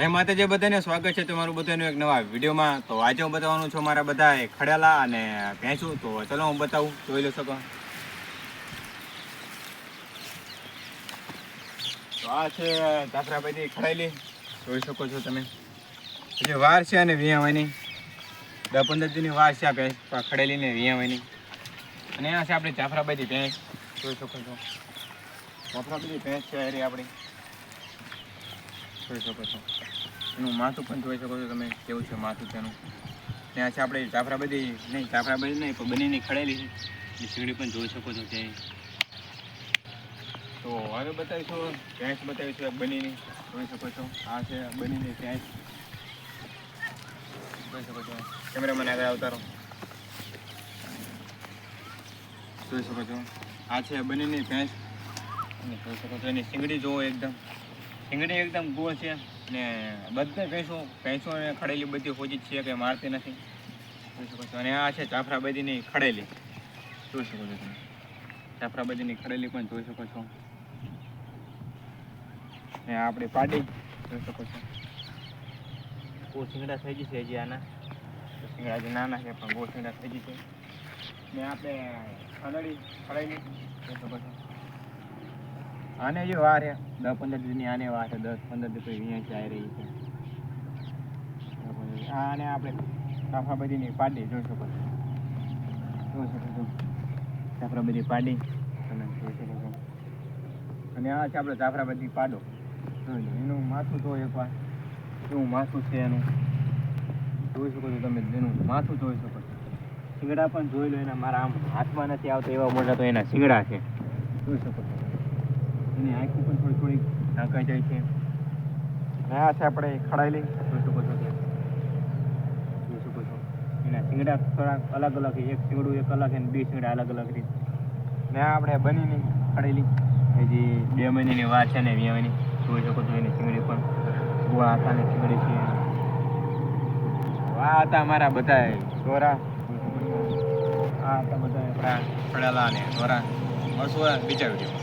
જય માતાજી બધાને સ્વાગત છે તમારું બધાનું એક નવા વિડીયોમાં. તો આજે હું બતાવવાનું છું મારા બધા ખડેલા અને ભેંસું. તો ચલો હું બતાવું, જોઈ લો શકો. તો આ છે જાફરાભાઈ ખડાયેલી, જોઈ શકો છો તમે. જે વાર છે અને વિયાવાની 10-15 દિનની વાર છે આ ભેંસ ખડેલી ને વિયાવાની. અને આ છે આપણી જાફરાભાઈ ભેંસ, જોઈ શકો છો. જાફરાભાઈ ભેંસ છે અરે આપણી, જોઈ શકો છો. એનું માથું પણ જોઈ શકો છો તમે, કેવું છે માથું તેનું. ત્યાં છે આપણે જાફરાબાદી નહીં, જાફરાબાદી નહીં પણ બનીની ખડેલી છે, સીડી પણ જોઈ શકો છો ત્યાં. તો હવે બતાવીશું ભેંસ, બતાવીશું એક બનીની, જોઈ શકો છો. આ છે બનીની ભેંસ, જોઈ શકો છો. કેમેરામેન આગળ આવતારો, જોઈ શકો છો. આ છે બનીની ભેંસ, જોઈ શકો છો. એની શીંગડી જોવો, શીંગડી એકદમ ગોળ છે. ને બધે ભેંસો ખડેલી બધી હોજી છે, કે મારતી નથી, જોઈ શકો છો. અને આ છે જાફરાબાદીની ખડેલી, જોઈ શકો છો તમે. જાફરાબાદીની ખડેલી પણ જોઈ શકો છો. ને આપણી પાડી જોઈ શકો છો. ગોળ શીંગડા થઈ ગઈ છે હજી આના, શીંગડા હજી નાના છે પણ ગોળ શીંગડા થઈ ગઈ છે. ને આપણે ખડેલી જોઈ શકો છો. આને જે વાર છે 10-15 દિનની, આને વાર છે 10-15 દિવસ અહીંયા ચાઈ રહી છે. આને આપણે જાફરાબાદીની પાડી જોઈ શકો છો, જોઈ શકો છો. જાફરાબાદી પાડી તમે જોઈ શકો છો. અને આ છે આપણે જાફરાબાદી પાડો, જોઈ લો. એનું માથું તો એકવાર કેવું માથું છે એનું, જોઈ શકો છો તમે. એનું માથું જોઈ શકો છો. શીંગડા પણ જોઈ લો એના, મારા આમ હાથમાં નથી આવતો એવા મોટા તો એના શીંગડા છે, જોઈ શકો છો. એની આંખો પણ થોડી ઢંકાઈ જાય છે. આ છે આપણે ખડાયેલી, જોઈ શકો છો ત્યાં, જોઈ શકો છો. એના શીંગડા થોડાક અલગ અલગ, એક શીંગડું એક અલગ અને 2 શીંગડા અલગ અલગ રીતે. ને આ આપણે બનીની ખડેલી, હજી 2 મહિનાની વાર છે ને વિયાવાની, જોઈ શકો છો. એની શીંગડી પણ ગોળા હાથાની શીંગડી છે. આ હતા અમારા બધા દોરા, આ હતા બધા આપણા ખડેલા અને દોરા. મળશું બીજા વિડીયો.